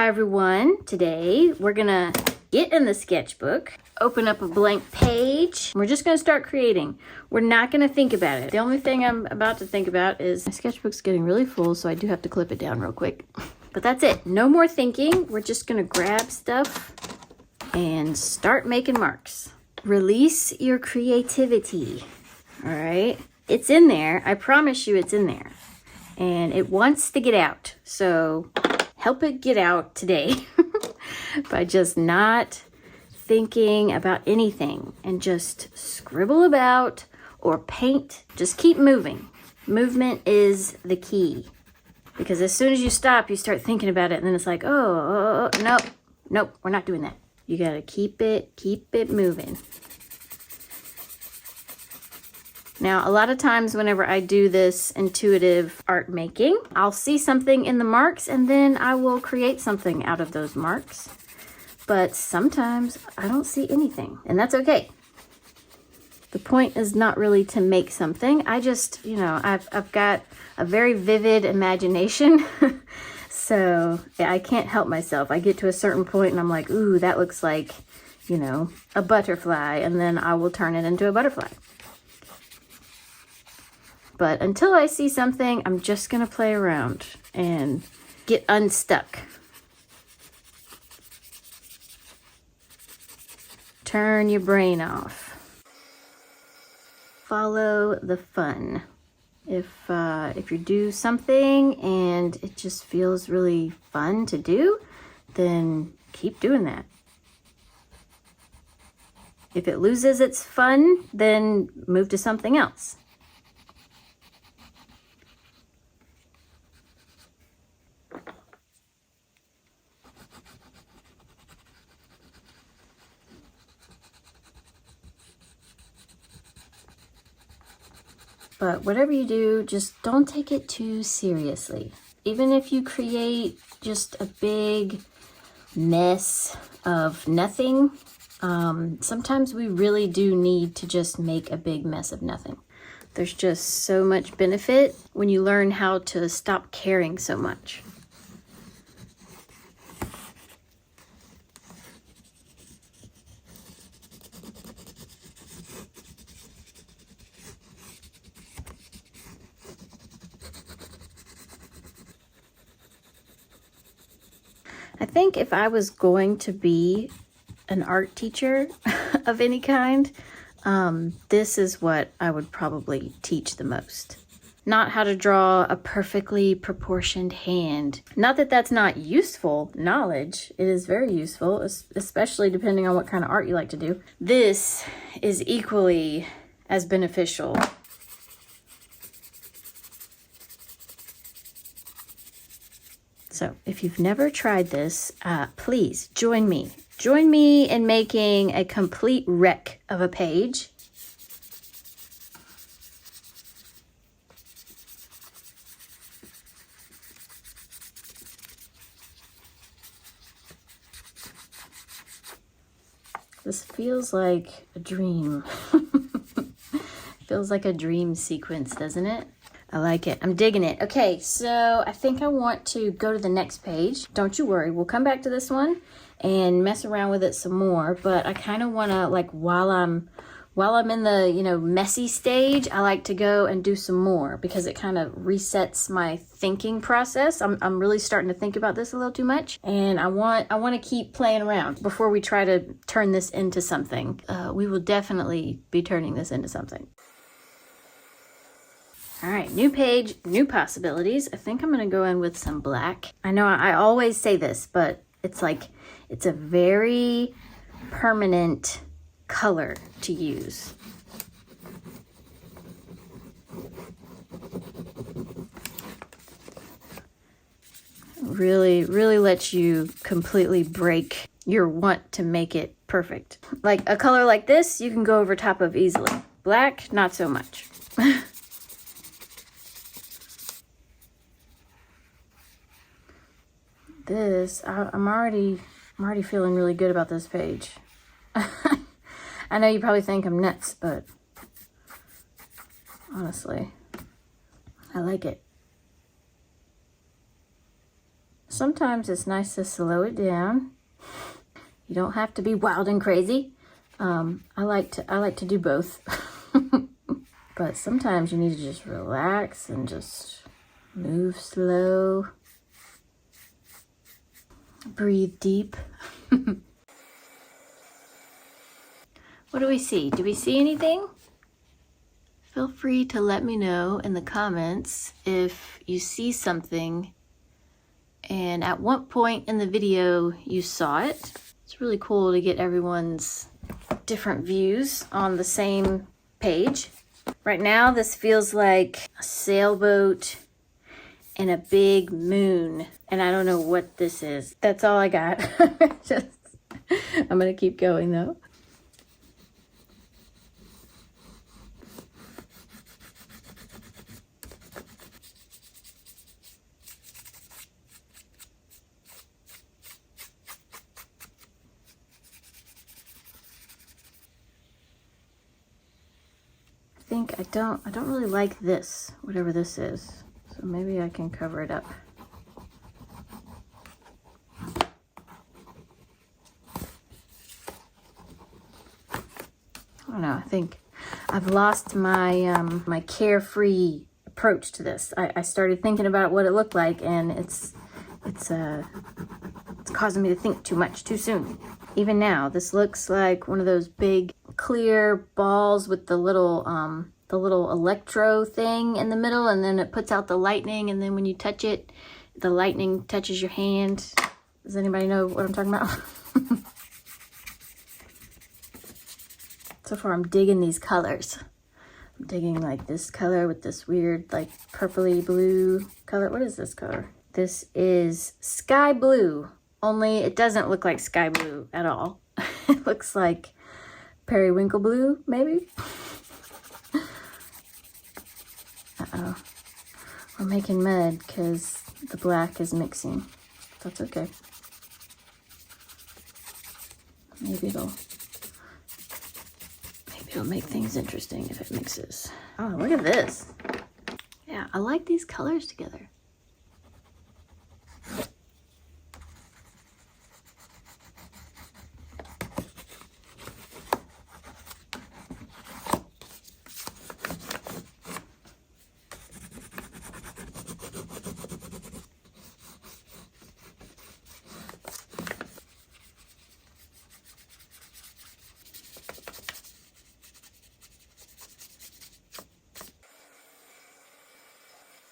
Hi everyone, today we're gonna get in the sketchbook, open up a blank page. We're just gonna start creating. We're not gonna think about it. The only thing I'm about to think about is my sketchbook's getting really full, so I do have to clip it down real quick. But that's it, no more thinking. We're just gonna grab stuff and start making marks. Release your creativity, all right? It's in there, I promise you it's in there. And it wants to get out, so help it get out today by just not thinking about anything and just scribble about or paint. Just keep moving. Movement is the key, because as soon as you stop, you start thinking about it, and then it's like, oh, nope, we're not doing that. You gotta keep it moving. Now, a lot of times whenever I do this intuitive art making, I'll see something in the marks and then I will create something out of those marks. But sometimes I don't see anything, and that's okay. The point is not really to make something. I just, I've got a very vivid imagination. So yeah, I can't help myself. I get to a certain point and I'm like, ooh, that looks like, a butterfly, and then I will turn it into a butterfly. But until I see something, I'm just gonna play around and get unstuck. Turn your brain off. Follow the fun. If you do something and it just feels really fun to do, then keep doing that. If it loses its fun, then move to something else. But whatever you do, just don't take it too seriously. Even if you create just a big mess of nothing, sometimes we really do need to just make a big mess of nothing. There's just so much benefit when you learn how to stop caring so much. I think if I was going to be an art teacher of any kind, this is what I would probably teach the most. Not how to draw a perfectly proportioned hand. Not that that's not useful knowledge. It is very useful, especially depending on what kind of art you like to do. This is equally as beneficial. So if you've never tried this, please join me. Join me in making a complete wreck of a page. This feels like a dream. Feels like a dream sequence, doesn't it? I like it. I'm digging it. Okay, so I think I want to go to the next page. Don't you worry. We'll come back to this one and mess around with it some more. But I kind of want to, like, while I'm in the, messy stage, I like to go and do some more because it kind of resets my thinking process. I'm really starting to think about this a little too much, and I want to keep playing around before we try to turn this into something. We will definitely be turning this into something. All right, new page, new possibilities. I think I'm gonna go in with some black. I know I always say this, but it's a very permanent color to use. Really lets you completely break your want to make it perfect. Like a color like this, you can go over top of easily. Black, not so much. This, I'm already feeling really good about this page. I know you probably think I'm nuts, but honestly, I like it. Sometimes it's nice to slow it down. You don't have to be wild and crazy. I like to do both. But sometimes you need to just relax and just move slow. Breathe deep. What do we see? Do we see anything? Feel free to let me know in the comments if you see something and at what point in the video you saw it. It's really cool to get everyone's different views on the same page. Right now, this feels like a sailboat and a big moon, and I don't know what this is. That's all I got. I'm gonna keep going though. I don't really like this, whatever this is. So maybe I can cover it up. I don't know, I think I've lost my my carefree approach to this. I started thinking about what it looked like, and it's causing me to think too much too soon. Even now, this looks like one of those big clear balls with the little electro thing in the middle, and then it puts out the lightning, and then when you touch it, the lightning touches your hand. Does anybody know what I'm talking about? So far I'm digging these colors. I'm digging like this color with this weird like purpley blue color. What is this color? This is sky blue, only it doesn't look like sky blue at all. It looks like periwinkle blue, maybe? Uh-oh. We're making mud because the black is mixing. That's okay. Maybe it'll make things interesting if it mixes. Oh, look at this. Yeah, I like these colors together.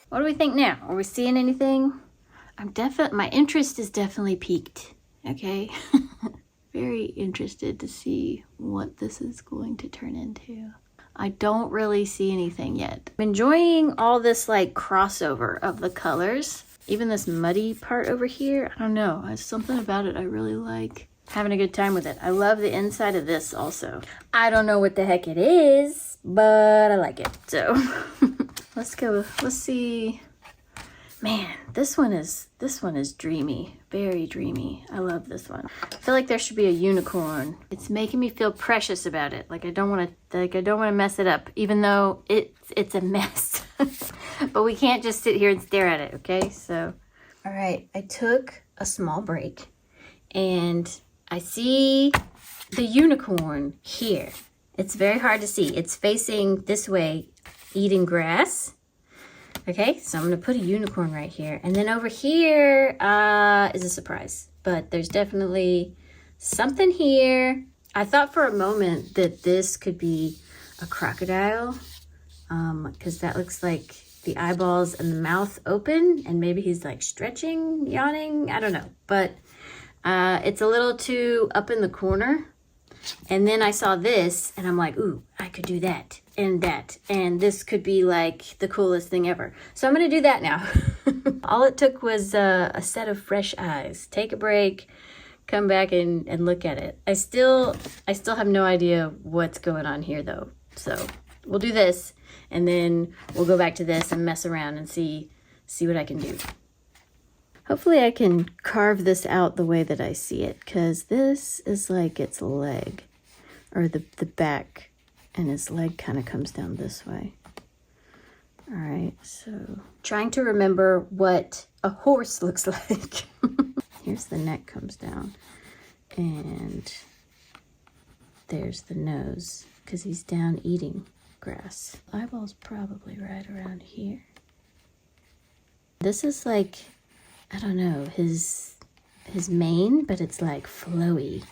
What do we think now? Are we seeing anything? My interest is definitely peaked, okay? Very interested to see what this is going to turn into. I don't really see anything yet. I'm enjoying all this like crossover of the colors. Even this muddy part over here, I don't know. There's something about it I really like. Having a good time with it. I love the inside of this also. I don't know what the heck it is, but I like it, so. Let's go, let's see. Man, this one is dreamy, very dreamy. I love this one. I feel like there should be a unicorn. It's making me feel precious about it. Like I don't want to mess it up, even though it's a mess. But we can't just sit here and stare at it, okay? So, all right, I took a small break and I see the unicorn here. It's very hard to see. It's facing this way, eating grass. Okay, so I'm gonna put a unicorn right here. And then over here is a surprise, but there's definitely something here. I thought for a moment that this could be a crocodile, because that looks like the eyeballs and the mouth open, and maybe he's like stretching, yawning, I don't know. But it's a little too up in the corner. And then I saw this and I'm like, ooh, I could do that and that. And this could be like the coolest thing ever. So I'm going to do that now. All it took was a set of fresh eyes. Take a break, come back and look at it. I still have no idea what's going on here though. So we'll do this and then we'll go back to this and mess around and see what I can do. Hopefully I can carve this out the way that I see it, because this is like its leg, or the back, and its leg kind of comes down this way. All right, so trying to remember what a horse looks like. Here's the neck comes down, and there's the nose, because he's down eating grass. Eyeball's probably right around here. This is like, I don't know, his mane, but it's like flowy,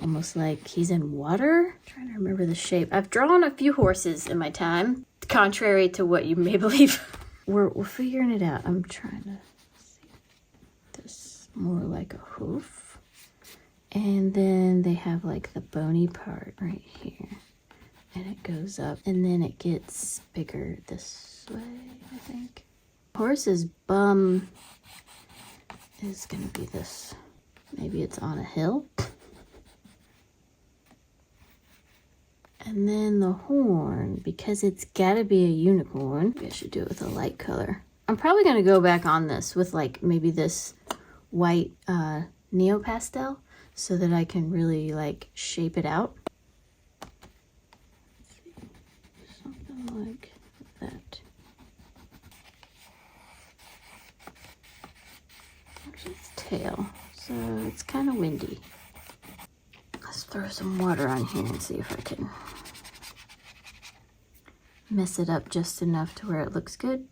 almost like he's in water. I'm trying to remember the shape. I've drawn a few horses in my time, contrary to what you may believe. We're figuring it out. I'm trying to see this more like a hoof. And then they have like the bony part right here. And it goes up and then it gets bigger this way, I think. Horse's bum is gonna be this. Maybe it's on a hill. And then the horn, because it's gotta be a unicorn, maybe I should do it with a light color. I'm probably gonna go back on this with like maybe this white neo pastel so that I can really like shape it out. Something like that. Actually, it's tail, so it's kind of windy. Let's throw some water on here and see if I can mess it up just enough to where it looks good.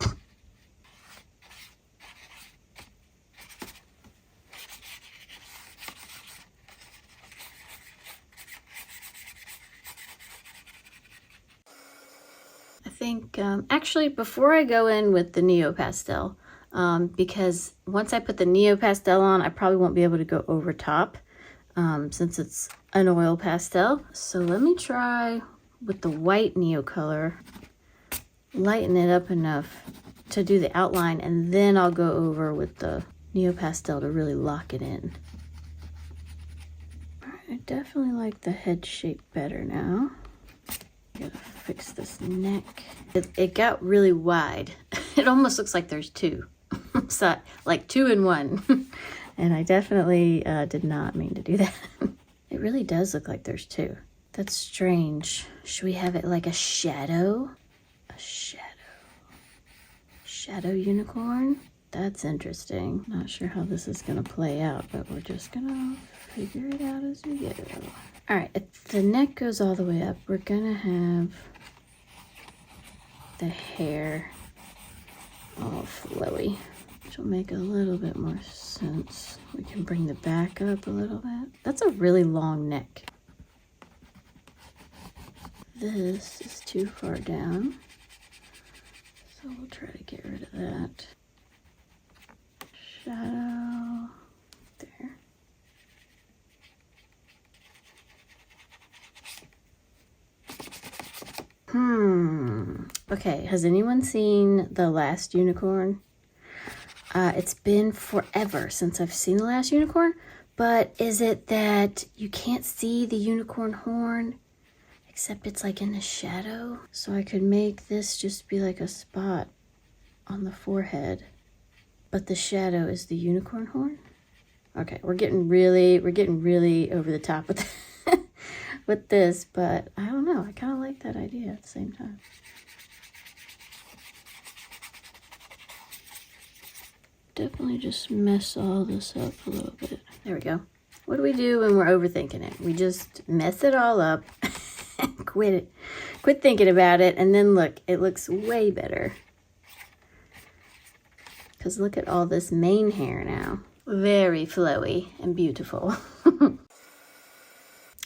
I think, actually, before I go in with the Neo Pastel, because once I put the Neo Pastel on, I probably won't be able to go over top since it's an oil pastel. So let me try with the white Neocolor, lighten it up enough to do the outline, and then I'll go over with the Neo Pastel to really lock it in. I definitely like the head shape better now. Gotta fix this neck. It got really wide. It almost looks like there's two. So, like 2 in 1. And I definitely did not mean to do that. It really does look like there's 2. That's strange. Should we have it like a shadow? A shadow. Shadow unicorn? That's interesting. Not sure how this is gonna play out, but we're just gonna figure it out as we go. All right, if the neck goes all the way up, we're gonna have the hair all flowy, which will make a little bit more sense. We can bring the back up a little bit. That's a really long neck. This is too far down, so we'll try to get rid of that. Shadow there. Okay, has anyone seen The Last Unicorn? It's been forever since I've seen The Last Unicorn, but is it that you can't see the unicorn horn, except it's like in the shadow? So I could make this just be like a spot on the forehead, but the shadow is the unicorn horn? Okay, we're getting really over the top with with this, but I don't know. I kind of like that idea at the same time. Definitely just mess all this up a little bit. There we go. What do we do when we're overthinking it? We just mess it all up and quit thinking about it, and then look, it looks way better. Because look at all this mane hair now. Very flowy and beautiful.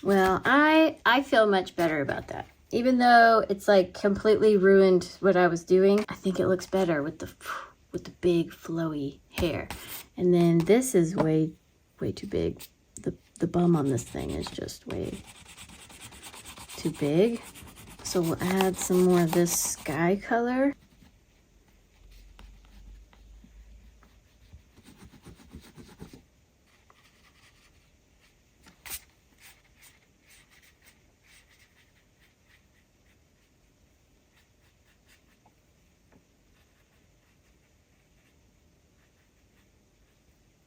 Well, I feel much better about that. Even though it's like completely ruined what I was doing, I think it looks better with the big flowy hair. And then this is way too big. The bum on this thing is just way too big. So we'll add some more of this sky color.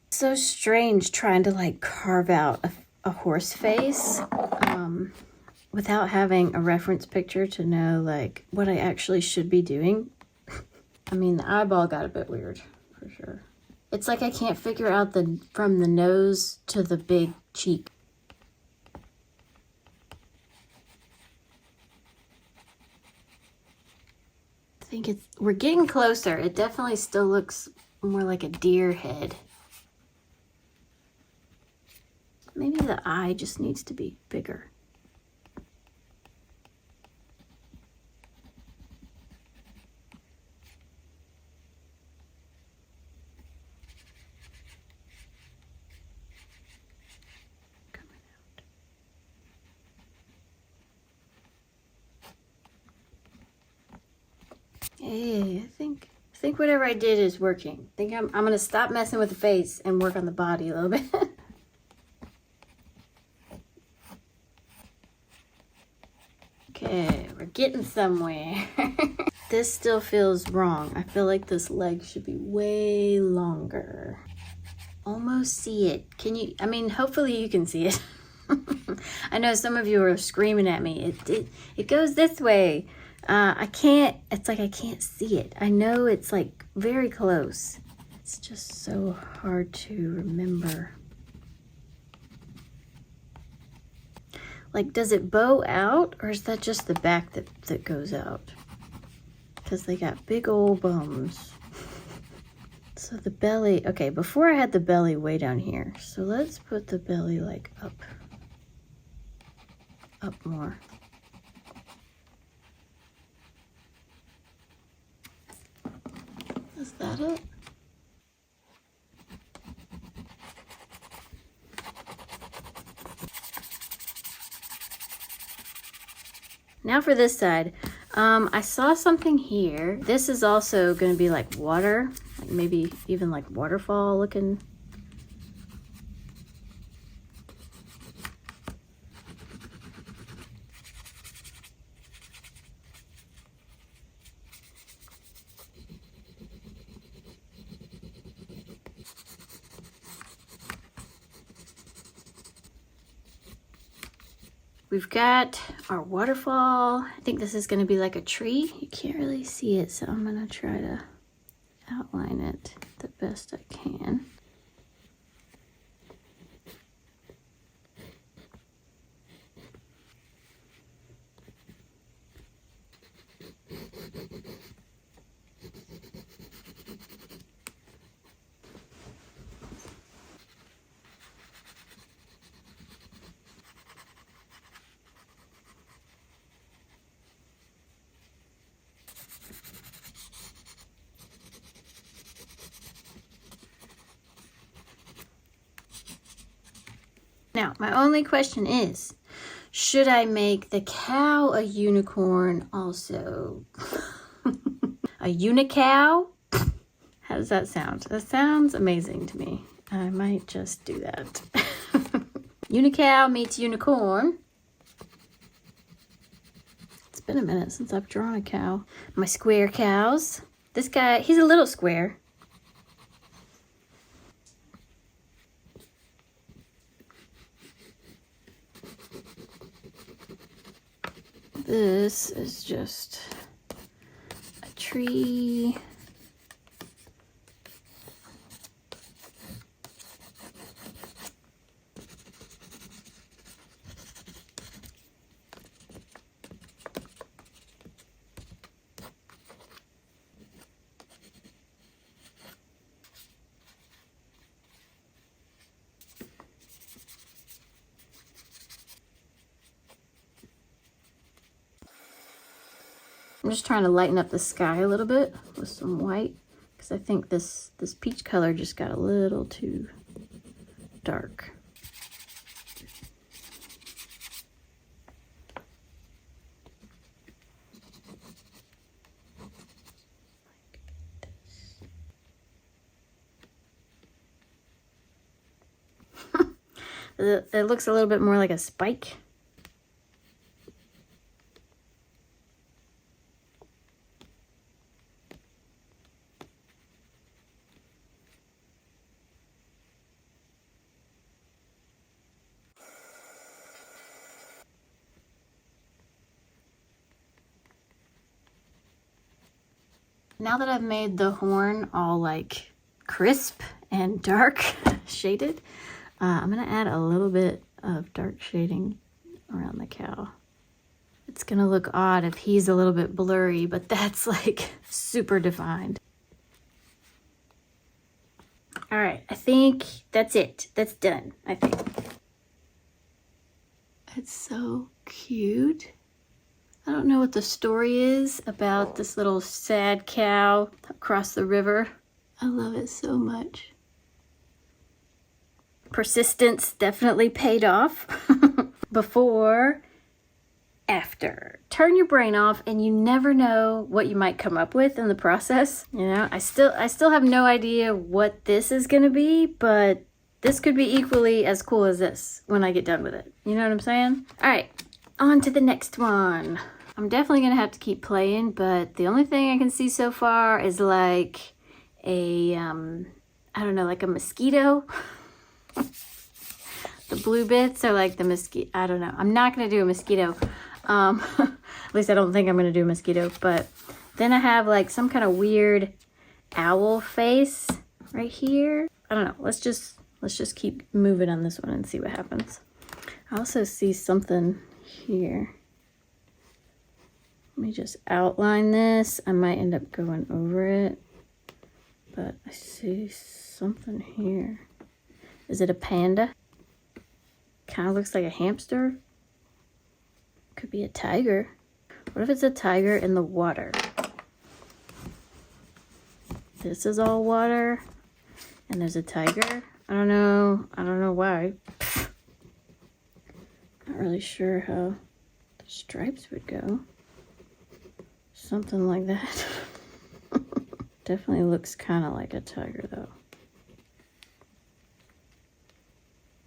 So strange trying to like carve out a horse face without having a reference picture to know like what I actually should be doing. I mean, the eyeball got a bit weird, for sure. It's like I can't figure out from the nose to the big cheek. I think we're getting closer. It definitely still looks more like a deer head. Maybe the eye just needs to be bigger. Hey, I think whatever I did is working. I think I'm gonna stop messing with the face and work on the body a little bit. Okay, we're getting somewhere. This still feels wrong. I feel like this leg should be way longer. Almost see it. Can you, I mean, hopefully you can see it. I know some of you are screaming at me. It goes this way. I can't, it's like I can't see it. I know it's like very close. It's just so hard to remember. Like, does it bow out, or is that just the back that goes out? Because they got big old bums. So the belly, okay, before I had the belly way down here. So let's put the belly like up more. Is that it? Now for this side. I saw something here. This is also going to be like water, like maybe even like waterfall looking. We've got our waterfall. I think this is going to be like a tree. You can't really see it, so I'm going to try to outline it the best I can. Now, my only question is, should I make the cow a unicorn also? A unicow? How does that sound? That sounds amazing to me. I might just do that. Unicow meets unicorn. It's been a minute since I've drawn a cow. My square cows. This guy, he's a little square. This is just a tree. I'm just trying to lighten up the sky a little bit with some white, because I think this peach color just got a little too dark. It looks a little bit more like a spike. Now that I've made the horn all like crisp and dark shaded, I'm gonna add a little bit of dark shading around the cow. It's gonna look odd if he's a little bit blurry, but that's like super defined. All right, I think that's it. That's done, I think. It's so cute. I don't know what the story is about this little sad cow across the river. I love it so much. Persistence definitely paid off. Before, after. Turn your brain off and you never know what you might come up with in the process. You know, I still have no idea what this is gonna be, but this could be equally as cool as this when I get done with it. You know what I'm saying? All right, on to the next one. I'm definitely gonna have to keep playing, but the only thing I can see so far is like a, I don't know, like a mosquito. The blue bits are like the mosquito, I don't know. I'm not gonna do a mosquito. At least I don't think I'm gonna do a mosquito, but then I have like some kind of weird owl face right here. I don't know, let's just keep moving on this one and see what happens. I also see something here. Let me just outline this. I might end up going over it, but I see something here. Is it a panda? Kind of looks like a hamster. Could be a tiger. What if it's a tiger in the water? This is all water, and there's a tiger. I don't know why. Not really sure how the stripes would go. Something like that. Definitely looks kind of like a tiger though.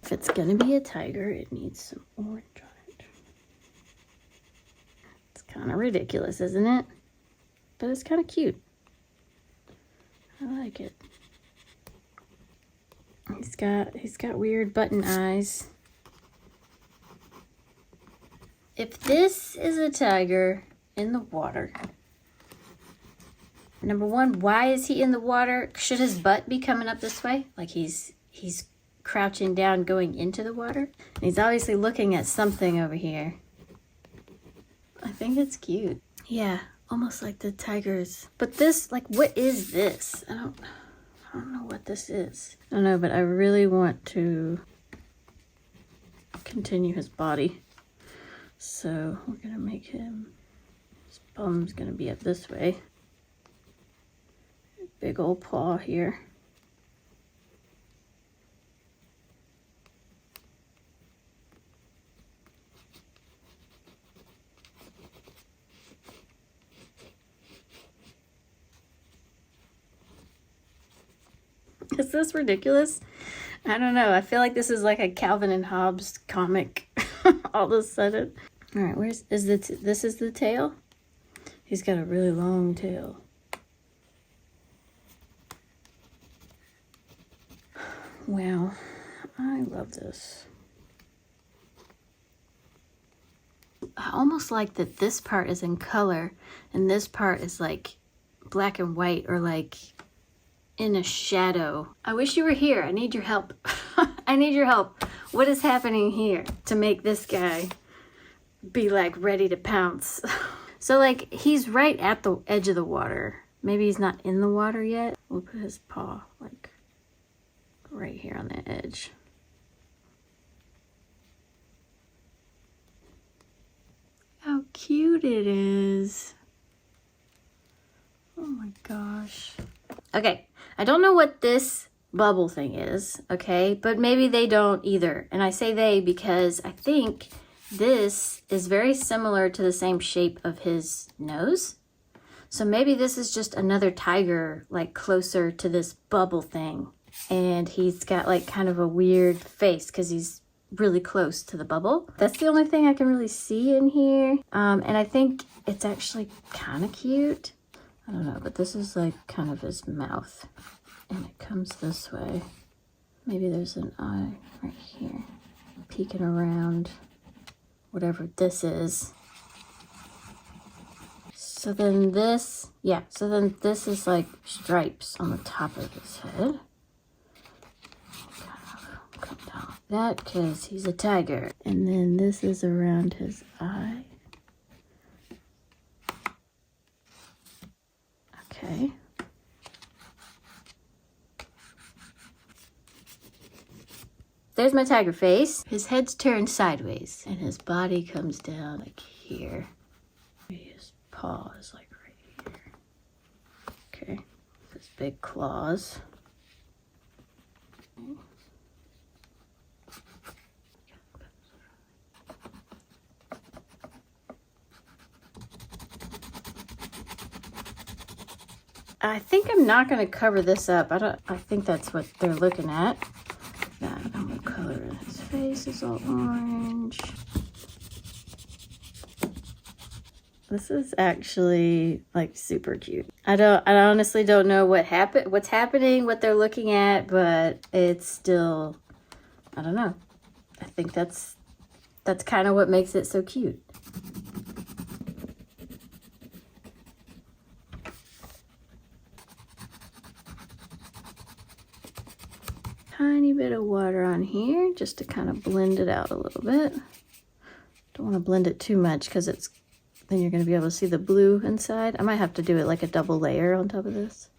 If it's gonna be a tiger, it needs some orange on it. It's kind of ridiculous, isn't it? But it's kind of cute. I like it. He's got weird button eyes. If this is a tiger in the water, number one, why is he in the water? Should his butt be coming up this way? Like he's crouching down going into the water? And he's obviously looking at something over here. I think it's cute. Yeah, almost like the tigers. But this, like, what is this? I don't know what this is. I don't know, but I really want to continue his body. So we're gonna make him, his bum's gonna be up this way. Big old paw here. Is this ridiculous? I don't know. I feel like this is like a Calvin and Hobbes comic all of a sudden. All right, this is the tail? He's got a really long tail. Wow, I love this. I almost like that this part is in color and this part is like black and white or like in a shadow. I wish you were here. I need your help. I need your help. What is happening here to make this guy be like ready to pounce? So like he's right at the edge of the water. Maybe he's not in the water yet. We'll put his paw like right here on the edge. How cute it is. Oh my gosh. Okay, I don't know what this bubble thing is, okay? But maybe they don't either. And I say they because I think this is very similar to the same shape of his nose. So maybe this is just another tiger, like closer to this bubble thing. And he's got like kind of a weird face because he's really close to the bubble. That's the only thing I can really see in here. And I think it's actually kind of cute. I don't know, but this is like kind of his mouth. And it comes this way. Maybe there's an eye right here. Peeking around whatever this is. So then this, yeah, so then this is like stripes on the top of his head. Come down like that because he's a tiger. And then this is around his eye. Okay. There's my tiger face. His head's turned sideways and his body comes down like here. His paw is like right here. Okay, his big claws. I think I'm not going to cover this up. I think that's what they're looking at. That I'm going to color in his face is all orange. This is actually like super cute. I honestly don't know what's happening, what they're looking at, but it's still, I don't know. I think that's kind of what makes it so cute. Tiny bit of water on here just to kind of blend it out a little bit. Don't want to blend it too much because then you're going to be able to see the blue inside. I might have to do it like a double layer on top of this.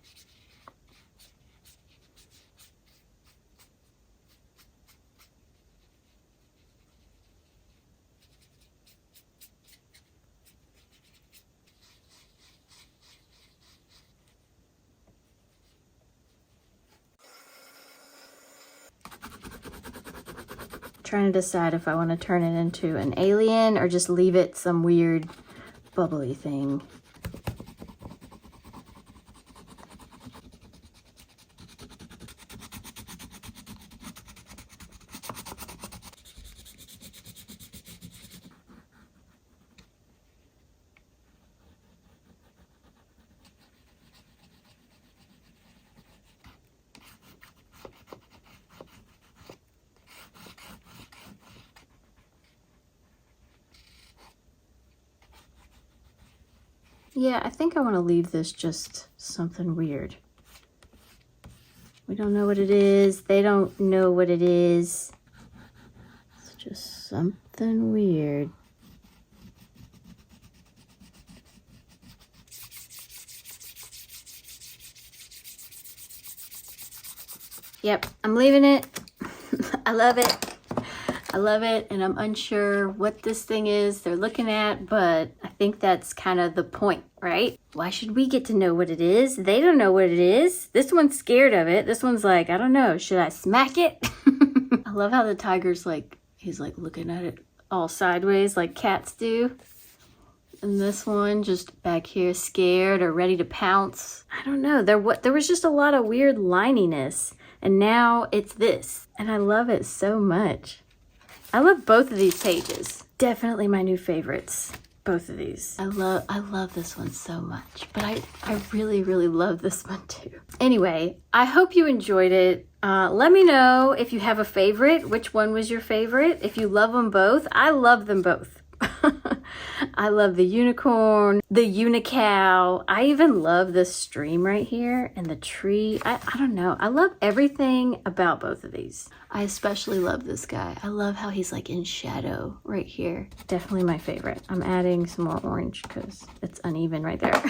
Trying to decide if I want to turn it into an alien or just leave it some weird bubbly thing. Yeah, I think I want to leave this just something weird. We don't know what it is. They don't know what it is. It's just something weird. Yep, I'm leaving it. I love it. I love it, and I'm unsure what this thing is they're looking at, but I think that's kind of the point, right? Why should we get to know what it is? They don't know what it is. This one's scared of it. This one's like, I don't know, should I smack it? I love how the tiger's like, he's like looking at it all sideways like cats do. And this one just back here scared or ready to pounce. I don't know, there was just a lot of weird lininess, and now it's this, and I love it so much. I love both of these pages. Definitely my new favorites, both of these. I love this one so much, but I really, really love this one too. Anyway, I hope you enjoyed it. Let me know if you have a favorite, which one was your favorite. If you love them both, I love them both. I love the unicorn, the unicow. I even love this stream right here and the tree. I don't know. I love everything about both of these. I especially love this guy. I love how he's like in shadow right here. Definitely my favorite. I'm adding some more orange because it's uneven right there.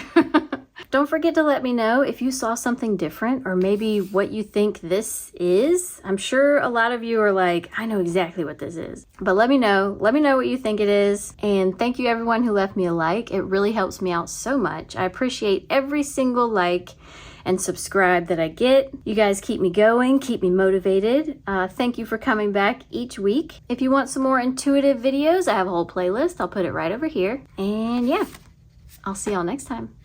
Don't forget to let me know if you saw something different or maybe what you think this is. I'm sure a lot of you are like, I know exactly what this is. But let me know. Let me know what you think it is. And thank you everyone who left me a like. It really helps me out so much. I appreciate every single like and subscribe that I get. You guys keep me going, keep me motivated. Thank you for coming back each week. If you want some more intuitive videos, I have a whole playlist. I'll put it right over here. And yeah, I'll see y'all next time.